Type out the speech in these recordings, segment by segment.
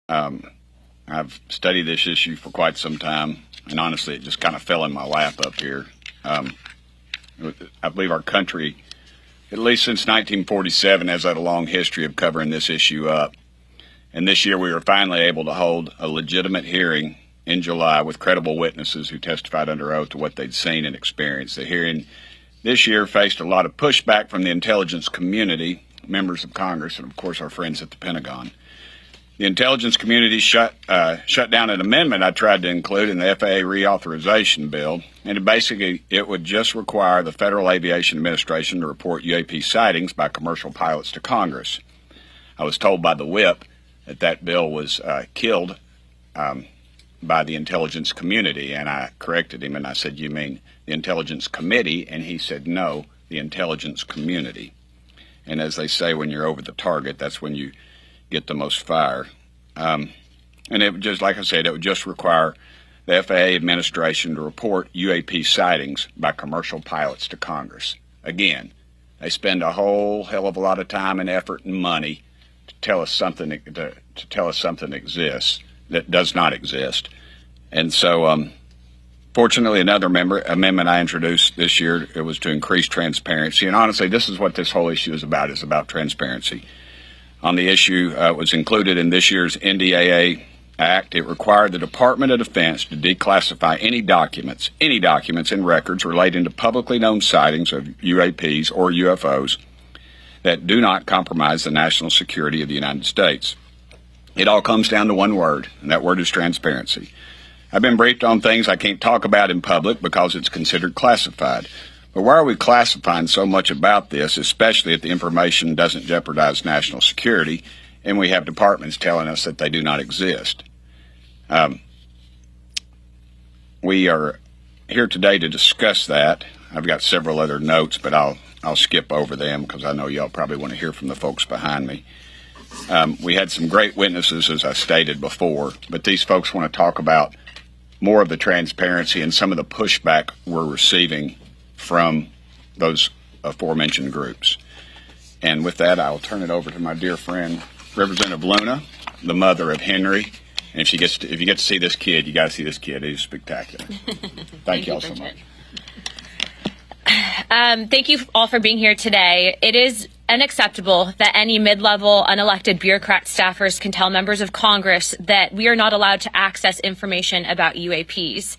I've studied this issue for quite some time, and honestly, it just kind of fell in my lap up here. I believe our country, at least since 1947, has had a long history of covering this issue up. And this year we were finally able to hold a legitimate hearing in July with credible witnesses who testified under oath to what they'd seen and experienced. The hearing this year faced a lot of pushback from the intelligence community, members of Congress, and of course our friends at the Pentagon. The intelligence community shut down an amendment I tried to include in the FAA reauthorization bill, and it would just require the Federal Aviation Administration to report UAP sightings by commercial pilots to Congress. I was told by the whip that bill was killed by the intelligence community, and I corrected him and I said, "You mean the intelligence committee?" And he said, "No, the intelligence community." And as they say, when you're over the target, that's when you get the most fire. And it would just, like I said, it would just require the FAA administration to report UAP sightings by commercial pilots to Congress. Again, they spend a whole hell of a lot of time and effort and money to tell us something exists that does not exist. And so, fortunately, another amendment I introduced this year, it was to increase transparency. And honestly, this is what this whole issue is about transparency. On the issue, was included in this year's NDAA Act. It required the Department of Defense to declassify any documents and records relating to publicly known sightings of UAPs or UFOs that do not compromise the national security of the United States. It all comes down to one word, and that word is transparency. I've been briefed on things I can't talk about in public because it's considered classified. But why are we classifying so much about this, especially if the information doesn't jeopardize national security and we have departments telling us that they do not exist? We are here today to discuss that. I've got several other notes, but I'll skip over them because I know y'all probably want to hear from the folks behind me. We had some great witnesses, as I stated before, but these folks want to talk about more of the transparency and some of the pushback we're receiving from those aforementioned groups. And with that, I'll turn it over to my dear friend, Representative Luna, the mother of Henry. And if you get to see this kid, you got to see this kid. He's spectacular. Thank you all so much. Thank you all for being here today. It is unacceptable that any mid-level unelected bureaucrat staffers can tell members of Congress that we are not allowed to access information about UAPs.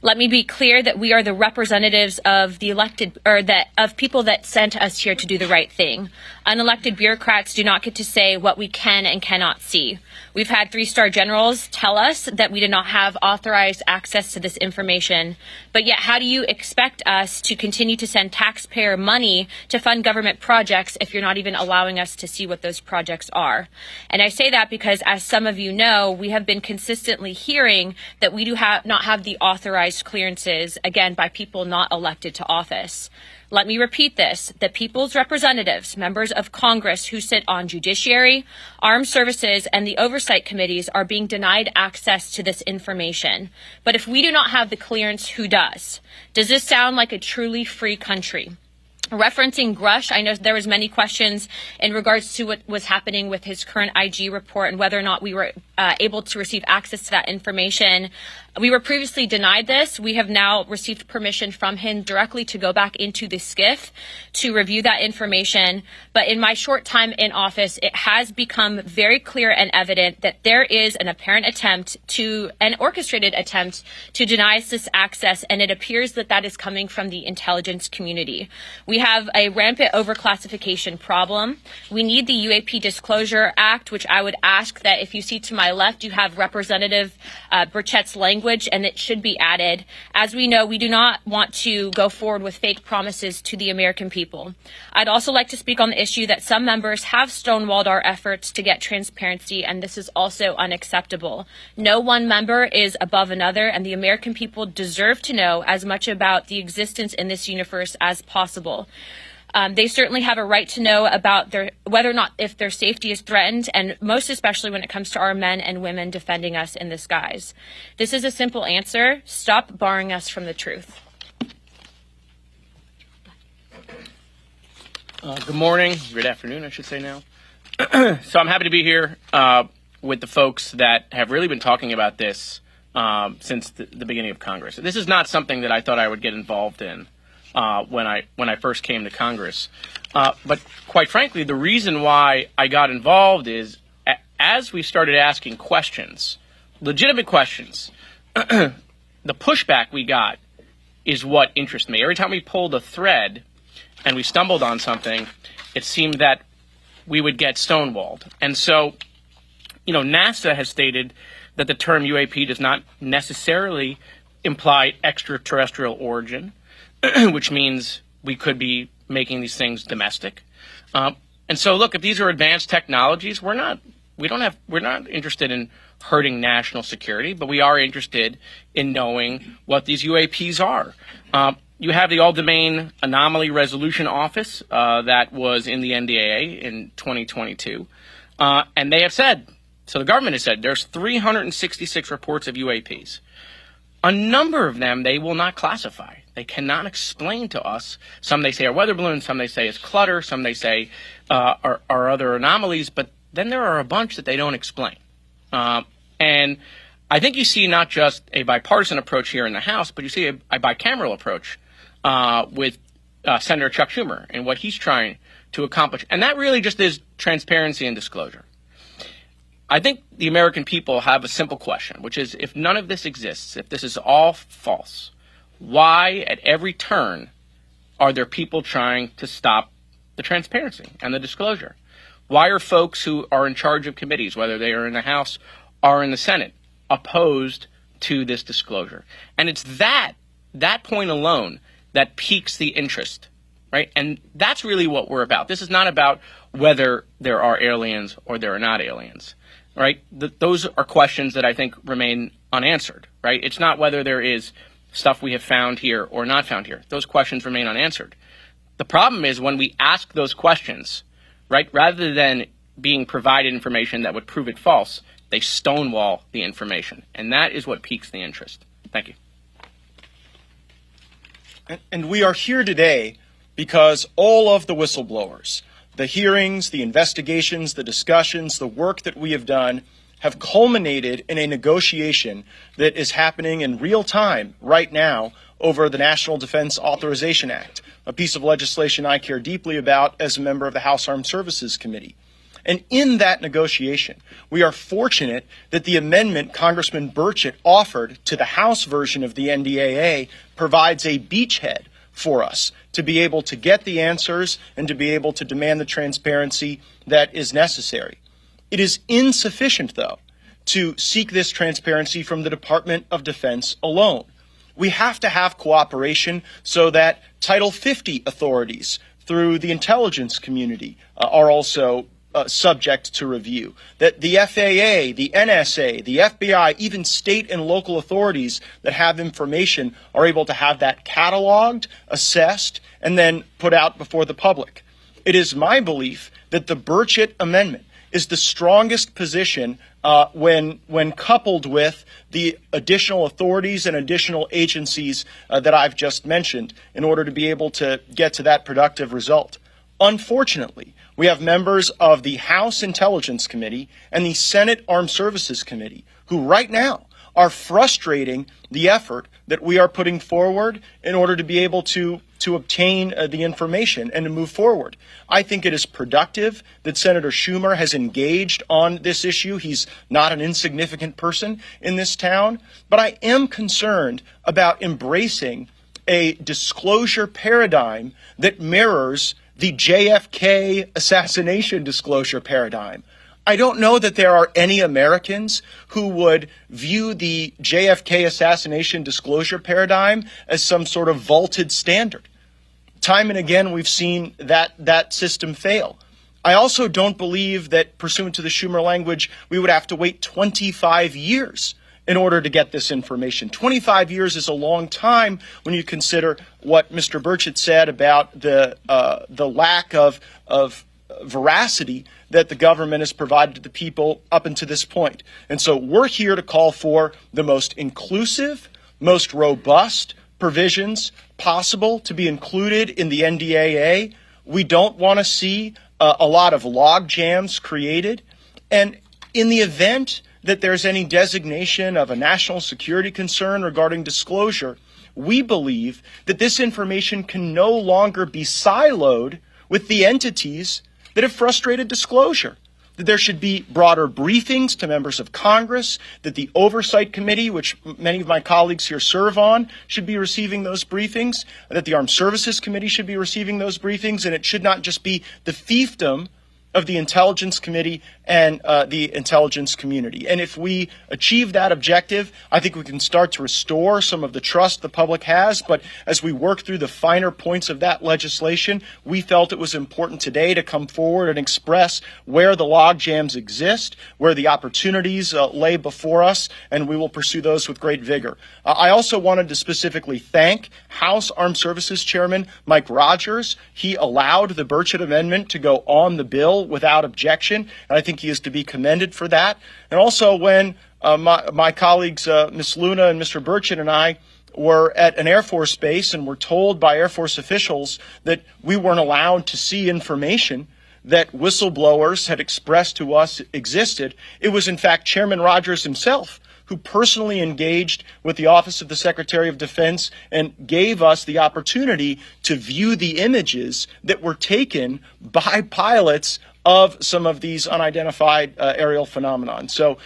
Let me be clear that we are the representatives of the elected, or that of people that sent us here to do the right thing. Unelected bureaucrats do not get to say what we can and cannot see. We've had 3-star generals tell us that we did not have authorized access to this information. But yet, how do you expect us to continue to send taxpayer money to fund government projects if you're not even allowing us to see what those projects are? And I say that because, as some of you know, we have been consistently hearing that we do not have the authorized clearances, again, by people not elected to office. Let me repeat this. The people's representatives, members of Congress who sit on Judiciary, Armed Services, and the Oversight Committees are being denied access to this information. But if we do not have the clearance, who does? Does this sound like a truly free country? Referencing Grush, I know there was many questions in regards to what was happening with his current IG report and whether or not we were able to receive access to that information. We were previously denied this. We have now received permission from him directly to go back into the SCIF to review that information. But in my short time in office, it has become very clear and evident that there is an apparent an orchestrated attempt to deny us this access, and it appears that that is coming from the intelligence community. We have a rampant overclassification problem. We need the UAP Disclosure Act, which I would ask that if you see to my left, you have Representative Burchett's language, and it should be added. As we know, we do not want to go forward with fake promises to the American people. I'd also like to speak on the issue that some members have stonewalled our efforts to get transparency, and this is also unacceptable. No one member is above another, and the American people deserve to know as much about the existence in this universe as possible. They certainly have a right to know about whether or not if their safety is threatened, and most especially when it comes to our men and women defending us in the skies. This is a simple answer. Stop barring us from the truth. Good morning. Good afternoon, I should say now. So I'm happy to be here. with the folks that have really been talking about this since the beginning of Congress. This is not something that I thought I would get involved in when I first came to Congress. But quite frankly, the reason why I got involved is as we started asking questions, legitimate questions, the pushback we got is what interests me. Every time we pulled a thread and we stumbled on something, it seemed that we would get stonewalled. And so, NASA has stated that the term UAP does not necessarily imply extraterrestrial origin, which means we could be making these things domestic. And so, look, if these are advanced technologies, we're not interested in hurting national security, but we are interested in knowing what these UAPs are. You have the All-Domain Anomaly Resolution Office that was in the NDAA in 2022, and they have said, so the government has said, there's 366 reports of UAPs. A number of them they will not classify. They cannot explain to us. Some they say are weather balloons, some they say is clutter, some they say are other anomalies, but then there are a bunch that they don't explain. And I think you see not just a bipartisan approach here in the House, but you see a bicameral approach with Senator Chuck Schumer and what he's trying to accomplish. And that really just is transparency and disclosure. I think the American people have a simple question, which is if none of this exists, if this is all false, why at every turn are there people trying to stop the transparency and the disclosure? Why are folks who are in charge of committees, whether they are in the House or in the Senate, opposed to this disclosure? And it's that point alone that piques the interest, right? And that's really what we're about. This is not about whether there are aliens or there are not aliens, right? Those are questions that I think remain unanswered, right? It's not whether there is stuff we have found here or not found here. Those questions remain unanswered. The problem is when we ask those questions, right, rather than being provided information that would prove it false, they stonewall the information. And that is what piques the interest. Thank you. And we are here today because all of the whistleblowers, the hearings, the investigations, the discussions, the work that we have done have culminated in a negotiation that is happening in real time right now over the National Defense Authorization Act, a piece of legislation I care deeply about as a member of the House Armed Services Committee. And in that negotiation, we are fortunate that the amendment Congressman Burchett offered to the House version of the NDAA provides a beachhead for us to be able to get the answers and to be able to demand the transparency that is necessary. It is insufficient, though, to seek this transparency from the Department of Defense alone. We have to have cooperation so that Title 50 authorities through the intelligence community are also subject to review, that the FAA, the NSA, the FBI, even state and local authorities that have information are able to have that cataloged, assessed, and then put out before the public. It is my belief that the Burchett Amendment is the strongest position when coupled with the additional authorities and additional agencies that I've just mentioned in order to be able to get to that productive result. Unfortunately, we have members of the House Intelligence Committee and the Senate Armed Services Committee who right now are frustrating the effort that we are putting forward in order to be able to obtain the information and to move forward. I think it is productive that Senator Schumer has engaged on this issue. He's not an insignificant person in this town, but I am concerned about embracing a disclosure paradigm that mirrors the JFK assassination disclosure paradigm. I don't know that there are any Americans who would view the JFK assassination disclosure paradigm as some sort of vaulted standard. Time and again, we've seen that system fail. I also don't believe that, pursuant to the Schumer language, we would have to wait 25 years in order to get this information. 25 years is a long time when you consider what Mr. Burchett said about the lack of veracity that the government has provided to the people up until this point. And so we're here to call for the most inclusive, most robust provisions possible to be included in the NDAA. We don't want to see a lot of log jams created. And in the event that there's any designation of a national security concern regarding disclosure, we believe that this information can no longer be siloed with the entities that have frustrated disclosure. That there should be broader briefings to members of Congress, that the Oversight Committee, which many of my colleagues here serve on, should be receiving those briefings, that the Armed Services Committee should be receiving those briefings, and it should not just be the fiefdom of the Intelligence Committee and the intelligence community. And if we achieve that objective, I think we can start to restore some of the trust the public has. But as we work through the finer points of that legislation, we felt it was important today to come forward and express where the log jams exist, where the opportunities lay before us, and we will pursue those with great vigor. I also wanted to specifically thank House Armed Services Chairman Mike Rogers. He allowed the Burchett Amendment to go on the bill without objection, and I think he is to be commended for that. And also when my colleagues, Ms. Luna and Mr. Burchett and I, were at an Air Force base and were told by Air Force officials that we weren't allowed to see information that whistleblowers had expressed to us existed, it was in fact Chairman Rogers himself who personally engaged with the Office of the Secretary of Defense and gave us the opportunity to view the images that were taken by pilots of some of these unidentified aerial phenomenon. So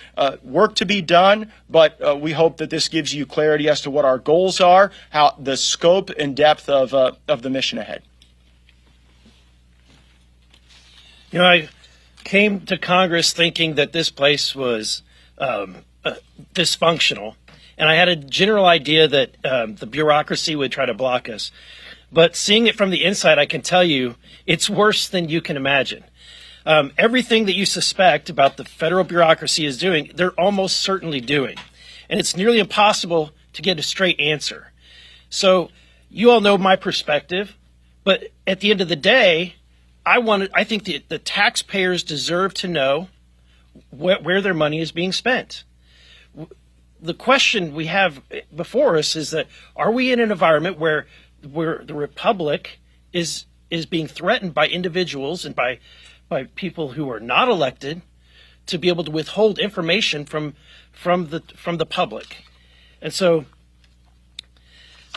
work to be done, but we hope that this gives you clarity as to what our goals are, how the scope and depth of the mission ahead. You know, I came to Congress thinking that this place was dysfunctional, and I had a general idea that the bureaucracy would try to block us. But seeing it from the inside, I can tell you it's worse than you can imagine. Everything that you suspect about the federal bureaucracy is doing, they're almost certainly doing. And it's nearly impossible to get a straight answer. So you all know my perspective, but at the end of the day, I think the taxpayers deserve to know where their money is being spent. The question we have before us is that, are we in an environment where the republic is being threatened by individuals and by people who are not elected to be able to withhold information from the public? And so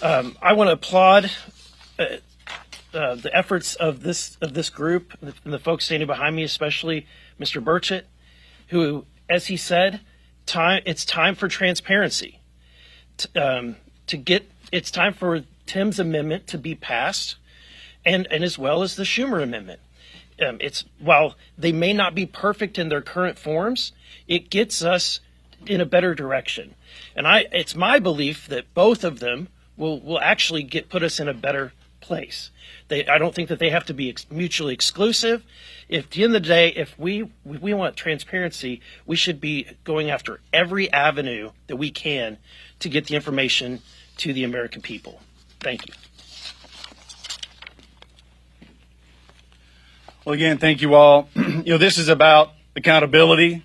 I want to applaud the efforts of this group and the folks standing behind me, especially Mr. Burchett, who, as he said, it's time for transparency. It's time for Tim's amendment to be passed, and as well as the Schumer amendment. While they may not be perfect in their current forms, it gets us in a better direction. And it's my belief that both of them will actually put us in a better place. I don't think that they have to be mutually exclusive. At the end of the day, if we want transparency, we should be going after every avenue that we can to get the information to the American people. Thank you. Well, again, thank you all. This is about accountability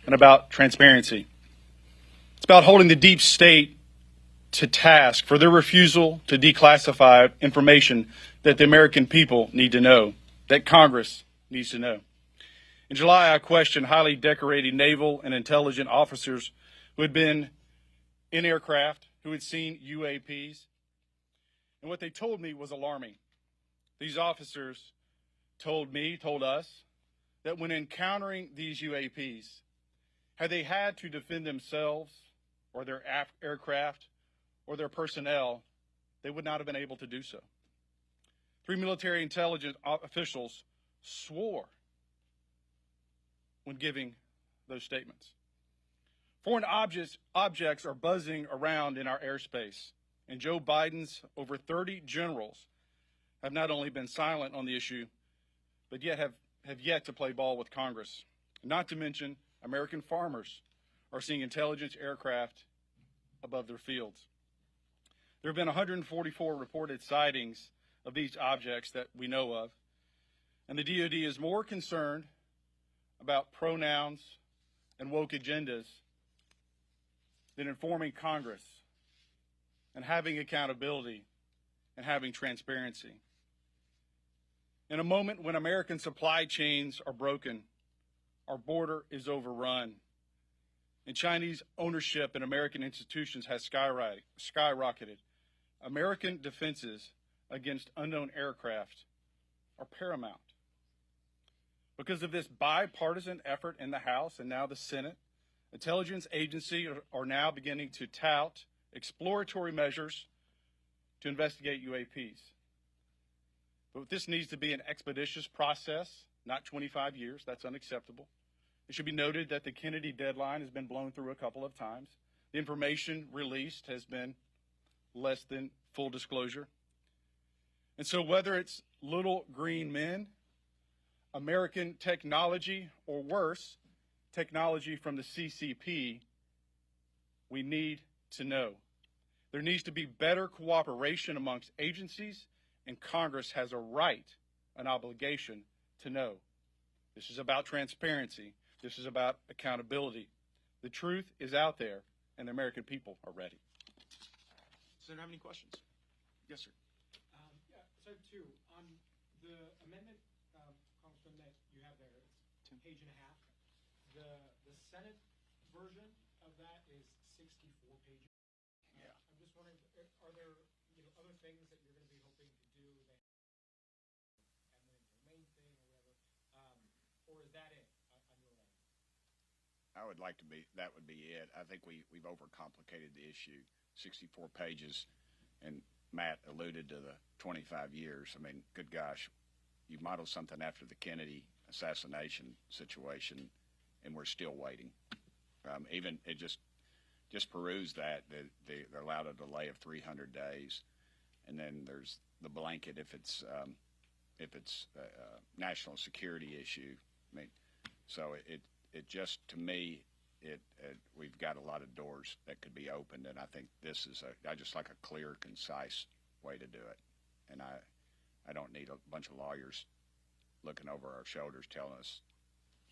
and about transparency. It's about holding the deep state to task for their refusal to declassify information that the American people need to know, that Congress needs to know. In July, I questioned highly decorated naval and intelligence officers who had been in aircraft, who had seen UAPs, and what they told me was alarming. These officers told us that when encountering these UAPs, had they had to defend themselves or their aircraft or their personnel, they would not have been able to do so. 3 military intelligence officials swore when giving those statements. Foreign objects are buzzing around in our airspace, and Joe Biden's over 30 generals have not only been silent on the issue, but yet have yet to play ball with Congress. Not to mention, American farmers are seeing intelligence aircraft above their fields. There have been 144 reported sightings of these objects that we know of, and the DoD is more concerned about pronouns and woke agendas than informing Congress and having accountability and having transparency. In a moment when American supply chains are broken, Our border is overrun. And Chinese ownership in American institutions has skyrocketed. American defenses against unknown aircraft are paramount. Because of this bipartisan effort in the House and now the Senate, intelligence agencies are now beginning to tout exploratory measures to investigate UAPs. But this needs to be an expeditious process, not 25 years. That's unacceptable. It should be noted that the Kennedy deadline has been blown through a couple of times. The information released has been less than full disclosure. And so whether it's little green men, American technology, or worse, technology from the CCP, we need to know. There needs to be better cooperation amongst agencies, and Congress has a right, an obligation to know. This is about transparency. This is about accountability. The truth is out there, and the American people are ready. Does anyone have any questions? Yes, sir. Yeah, so I have two. On the amendment, Congressman, that you have there, it's a page and a half. The Senate version of that is 64 pages. Yeah. I'm just wondering, are there other things that you're going to be hoping to do that eminent domain thing or whatever, or is that it on your end? I would like to be, that would be it. I think we've overcomplicated the issue. 64 pages, and Matt alluded to the 25 years. I mean, good gosh, you modeled something after the Kennedy assassination situation, and we're still waiting. Even it just peruse that they allowed a delay of 300 days, and then there's the blanket if it's a national security issue. I mean, so it just, to me, we've got a lot of doors that could be opened, and I think this is I just like a clear, concise way to do it. And I don't need a bunch of lawyers looking over our shoulders telling us,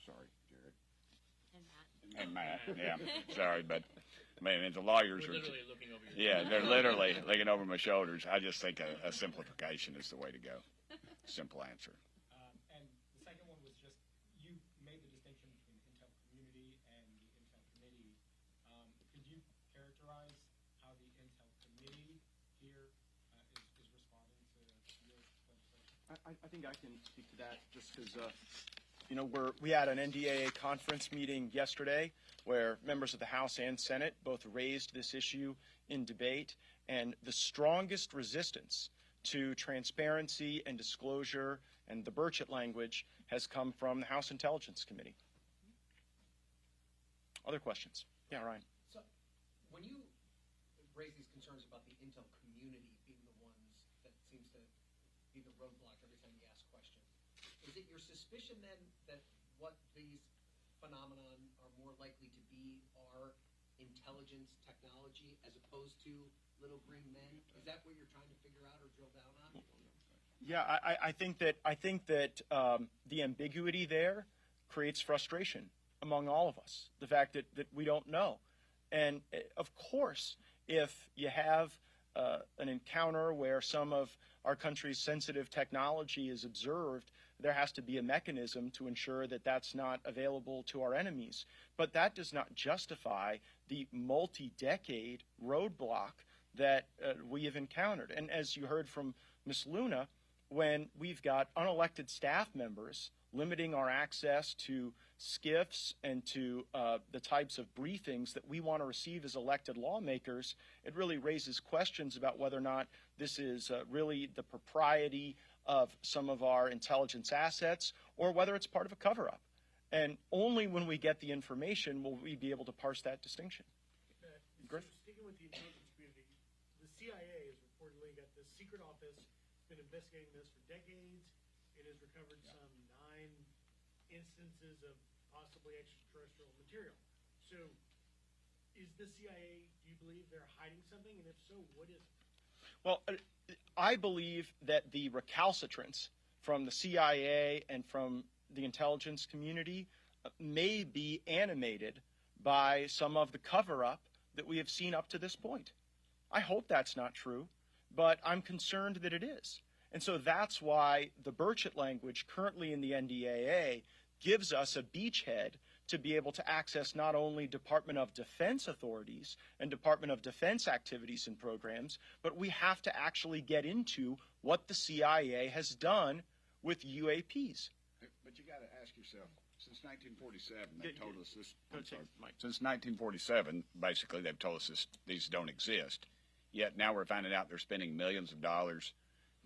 sorry, Jared. And Matt, yeah, sorry, but I mean, the lawyers are literally looking over your yeah, they're literally looking over my shoulders. I just think a simplification is the way to go. Simple answer. And the second one was just, you made the distinction between the Intel community and the Intel committee. Could you characterize how the Intel committee here is responding to your legislation? I think I can speak to that just because, we had an NDAA conference meeting yesterday where members of the House and Senate both raised this issue in debate, and the strongest resistance to transparency and disclosure and the Burchett language has come from the House Intelligence Committee. Other questions? Yeah, Ryan. So, when you raise these concerns about the Intel community being the ones that seems to be the roadblock every time you ask questions, is it your suspicion then that what these phenomenon are more likely to be are intelligence technology as opposed to little green men? Is that what you're trying to figure out or drill down on? Yeah, I think that the ambiguity there creates frustration among all of us. The fact that we don't know, and of course, if you have an encounter where some of our country's sensitive technology is observed, there has to be a mechanism to ensure that that's not available to our enemies. But that does not justify the multi-decade roadblock that we have encountered. And as you heard from Ms. Luna, when we've got unelected staff members limiting our access to SCIFs and to the types of briefings that we want to receive as elected lawmakers, it really raises questions about whether or not this is really the propriety of some of our intelligence assets or whether it's part of a cover-up. And only when we get the information will we be able to parse that distinction. Griff? So sticking with the intelligence community, the CIA has reportedly got this secret office, been investigating this for decades. It has recovered some 9 instances of possibly extraterrestrial material. So is the CIA, do you believe they're hiding something? And if so, what is it? Well, I believe that the recalcitrance from the CIA and from the intelligence community may be animated by some of the cover-up that we have seen up to this point. I hope that's not true, but I'm concerned that it is. And so that's why the Burchett language currently in the NDAA gives us a beachhead to be able to access not only Department of Defense authorities and Department of Defense activities and programs, but we have to actually get into what the CIA has done with UAPs. But you got to ask yourself, since 1947, they've told us this. Mike. Since 1947, basically, they've told us these don't exist. Yet now we're finding out they're spending millions of dollars.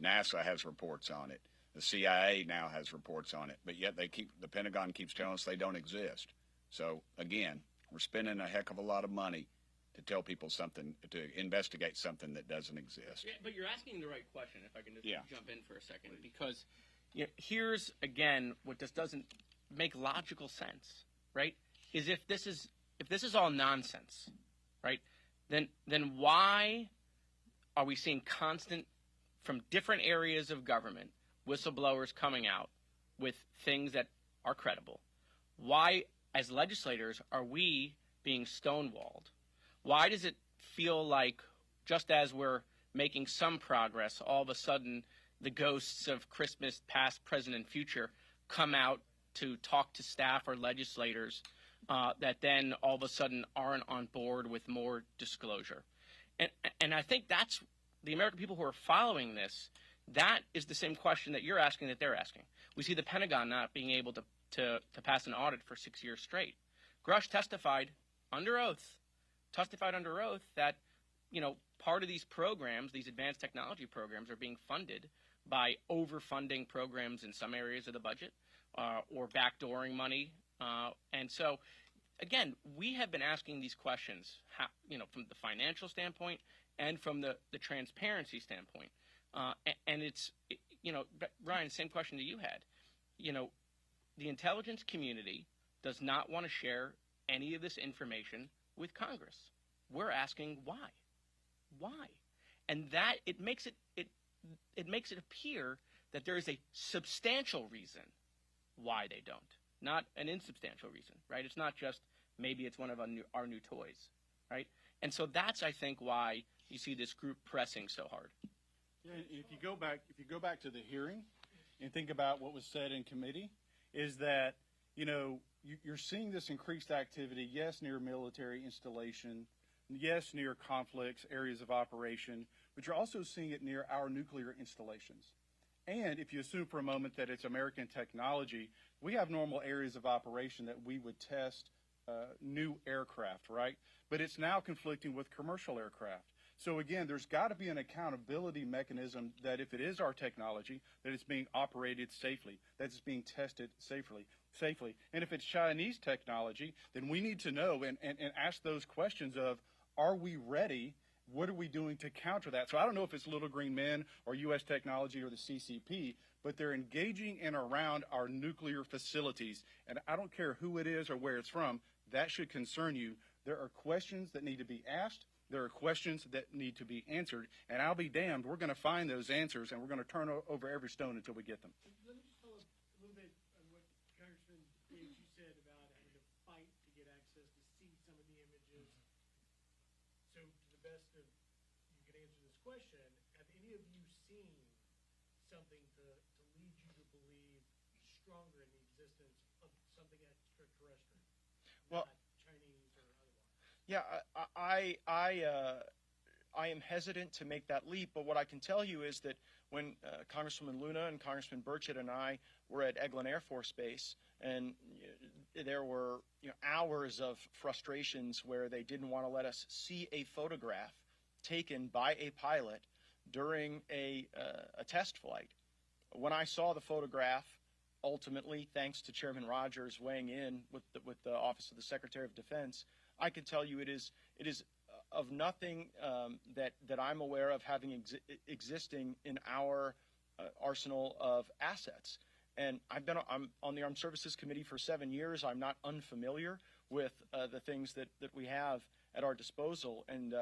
NASA has reports on it. The CIA now has reports on it. But yet the Pentagon keeps telling us they don't exist. So again, we're spending a heck of a lot of money to tell people something, to investigate something that doesn't exist. Yeah, but you're asking the right question, if I can just jump in for a second. Please. Because here's, again, what just doesn't make logical sense, right? Is if this is all nonsense, right? Then why are we seeing constant, from different areas of government, whistleblowers coming out with things that are credible? Why, as legislators, are we being stonewalled? Why does it feel like, just as we're making some progress, all of a sudden the ghosts of Christmas past, present, and future come out to talk to staff or legislators that then all of a sudden aren't on board with more disclosure? And I think that's the American people who are following this. That is the same question that you're asking that they're asking. We see the Pentagon not being able to pass an audit for 6 years straight. Grush testified under oath that, part of these programs, these advanced technology programs, are being funded by overfunding programs in some areas of the budget or backdooring money. And so, again, we have been asking these questions, from the financial standpoint and from the transparency standpoint. And it's, Ryan, same question that you had. The intelligence community does not want to share any of this information with Congress. We're asking why. Why? And that it makes it appear that there is a substantial reason why they don't, not an insubstantial reason, right? It's not just maybe it's one of our new toys, right? And so that's, I think, why you see this group pressing so hard. Yeah, if you go back to the hearing and think about what was said in committee, is that you're seeing this increased activity, yes, near military installation, yes, near conflicts, areas of operation, but you're also seeing it near our nuclear installations. And if you assume for a moment that it's American technology, we have normal areas of operation that we would test new aircraft, right? But it's now conflicting with commercial aircraft. So again, there's got to be an accountability mechanism that if it is our technology, that it's being operated safely, that it's being tested safely. And if it's Chinese technology, then we need to know and ask those questions of, are we ready? What are we doing to counter that? So I don't know if it's Little Green Men or U.S. Technology or the CCP, but they're engaging in around our nuclear facilities. And I don't care who it is or where it's from, that should concern you. There are questions that need to be asked. There are questions that need to be answered, and I'll be damned, we're going to find those answers, and we're going to turn over every stone until we get them. Let me just follow up a little bit on what Congressman Gaetz, you said about having to fight to get access to see some of the images. So to the best of you can answer this question, have any of you seen something to lead you to believe stronger in the existence of something extraterrestrial, Well, not Chinese or otherwise? Yeah, I am hesitant to make that leap, but what I can tell you is that when Congresswoman Luna and Congressman Burchett and I were at Eglin Air Force Base, and there were hours of frustrations where they didn't want to let us see a photograph taken by a pilot during a test flight. When I saw the photograph, ultimately, thanks to Chairman Rogers weighing in with the Office of the Secretary of Defense, I can tell you it is of nothing that I'm aware of having existing in our arsenal of assets. And I'm on the Armed Services Committee for 7 years. I'm not unfamiliar with the things that we have at our disposal, and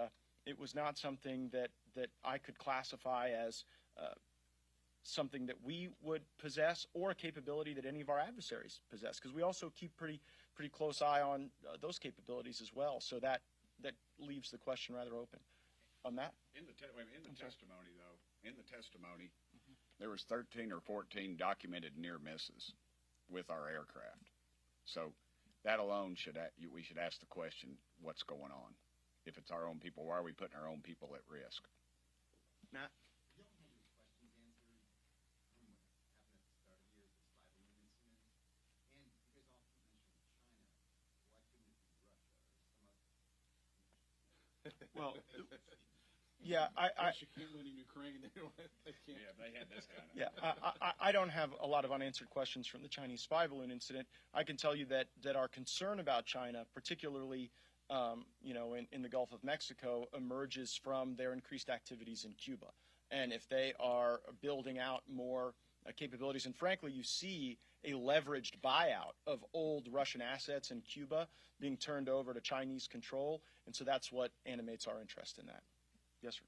it was not something that I could classify as something that we would possess or a capability that any of our adversaries possess, because we also keep pretty close eye on those capabilities as well. So that leaves the question rather open. On that? In the testimony, there was 13 or 14 documented near misses with our aircraft. So that alone we should ask the question, what's going on? If it's our own people, why are we putting our own people at risk? Matt? You don't have your questions answered from what happened at the start of the year, the spy balloon incident. And you guys often mention China. Why couldn't it be Russia or some other? Well, yeah, Russia can't win in Ukraine. They can't. Yeah, they had this kind of. Yeah, I don't have a lot of unanswered questions from the Chinese spy balloon incident. I can tell you that our concern about China, particularly in the Gulf of Mexico, emerges from their increased activities in Cuba. And if they are building out more capabilities, and frankly, you see a leveraged buyout of old Russian assets in Cuba being turned over to Chinese control, and so that's what animates our interest in that. Yes, sir.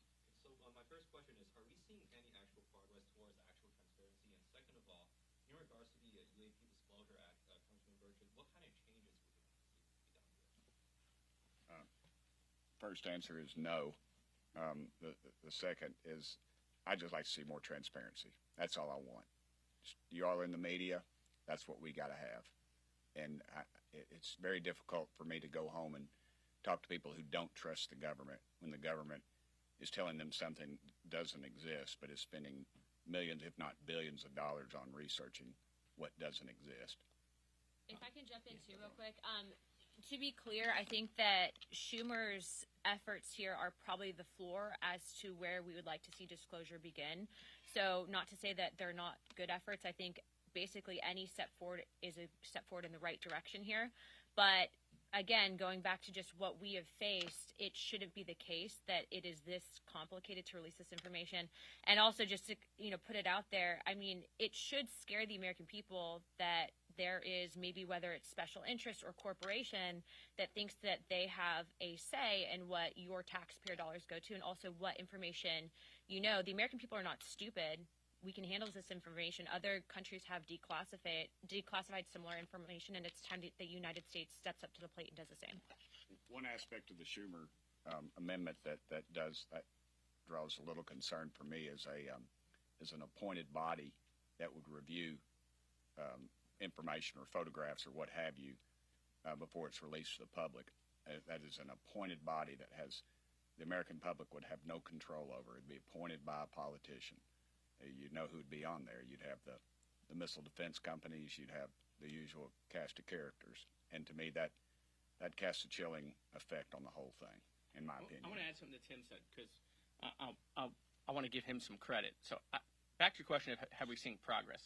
So my first question is, are we seeing any actual progress towards actual transparency? And second of all, in regards to the UAP Disclosure Act, Congressman Burchett, what kind of changes would you like to see be done here? First answer is no. The second is I'd just like to see more transparency. That's all I want. You all in the media, that's what we got to have. And it's very difficult for me to go home and talk to people who don't trust the government when the government is telling them something doesn't exist, but is spending millions, if not billions of dollars on researching what doesn't exist. If I can jump in too real quick, to be clear, I think that Schumer's efforts here are probably the floor as to where we would like to see disclosure begin. So not to say that they're not good efforts. I think basically any step forward is a step forward in the right direction here. But again, going back to just what we have faced, it shouldn't be the case that it is this complicated to release this information. And also just to, put it out there, I mean, it should scare the American people that there is maybe, whether it's special interest or corporation, that thinks that they have a say in what your taxpayer dollars go to and also what information The American people are not stupid. We can handle this information. Other countries have declassified similar information, and it's time that the United States steps up to the plate and does the same. One aspect of the Schumer amendment that draws a little concern for me is an appointed body that would review information or photographs or what have you before it's released to the public. That is an appointed body that the American public would have no control over. It'd be appointed by a politician. You'd know who'd be on there. You'd have the missile defense companies. You'd have the usual cast of characters. And to me, that casts a chilling effect on the whole thing, in my opinion. I want to add something that Tim said, because I want to give him some credit. So back to your question of have we seen progress?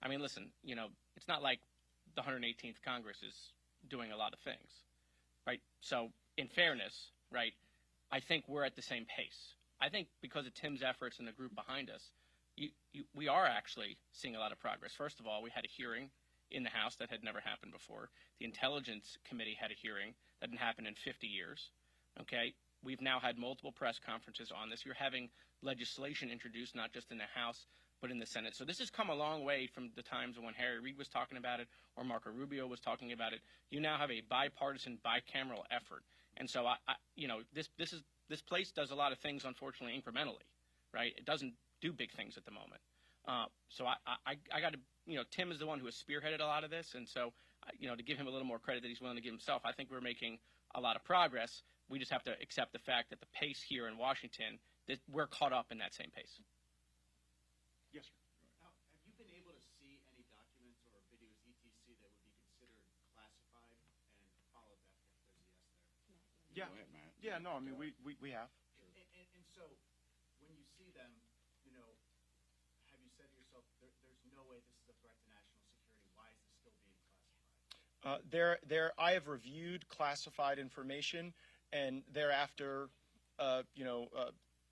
I mean, listen, it's not like the 118th Congress is doing a lot of things, right? So in fairness, right, I think we're at the same pace. I think because of Tim's efforts and the group behind us, we are actually seeing a lot of progress. First of all, we had a hearing in the House that had never happened before. The Intelligence Committee had a hearing that didn't happen in 50 years. Okay, we've now had multiple press conferences on this. You're having legislation introduced, not just in the House, but in the Senate. So this has come a long way from the times when Harry Reid was talking about it or Marco Rubio was talking about it. You now have a bipartisan, bicameral effort. And so, this place does a lot of things, unfortunately, incrementally, right? It doesn't do big things at the moment. So I got to, Tim is the one who has spearheaded a lot of this. And so, to give him a little more credit that he's willing to give himself, I think we're making a lot of progress. We just have to accept the fact that the pace here in Washington, that we're caught up in that same pace. Yes, sir. Now, have you been able to see any documents or videos, etc., that would be considered classified? And follow that if there's a yes there. Yeah. Go ahead, Matt. Yeah, no, I mean, we have. And so, when you see them, have you said to yourself, there's no way this is a threat to national security? Why is this still being classified? I have reviewed classified information, and thereafter,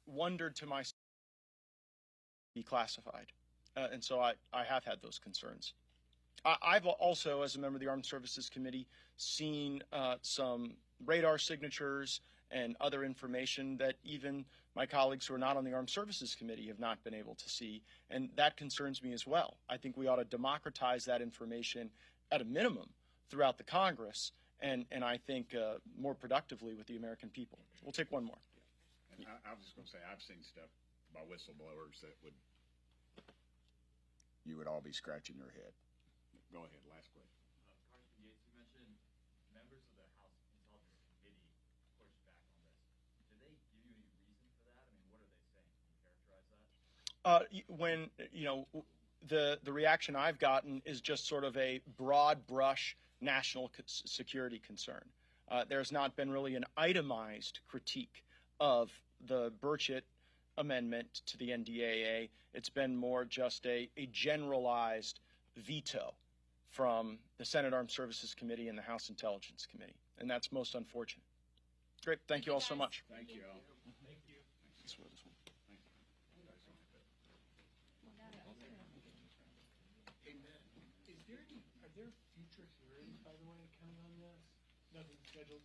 wondered to myself, be classified, and so I have had those concerns. I've also, as a member of the Armed Services Committee, seen some radar signatures and other information that even my colleagues who are not on the Armed Services Committee have not been able to see, and that concerns me as well. I think we ought to democratize that information at a minimum throughout the Congress, and I think more productively with the American people. We'll take one more. And I was just going to say, I've seen stuff by whistleblowers that you would all be scratching your head. Go ahead, last question. Congressman Gaetz, you mentioned members of the House Intelligence Committee pushed back on this. Did they give you any reason for that? I mean, what are they saying? Can you characterize that? When, you know, the reaction I've gotten is just sort of a broad brush national security concern. There's not been really an itemized critique of the Burchett amendment to the NDAA. It's been more just a generalized veto from the Senate Armed Services Committee and the House Intelligence Committee, and that's most unfortunate. Great, thank you all so much. Thank you all. Thank you. This one, this one. Are there future hearings, by the way, coming on this? Nothing scheduled?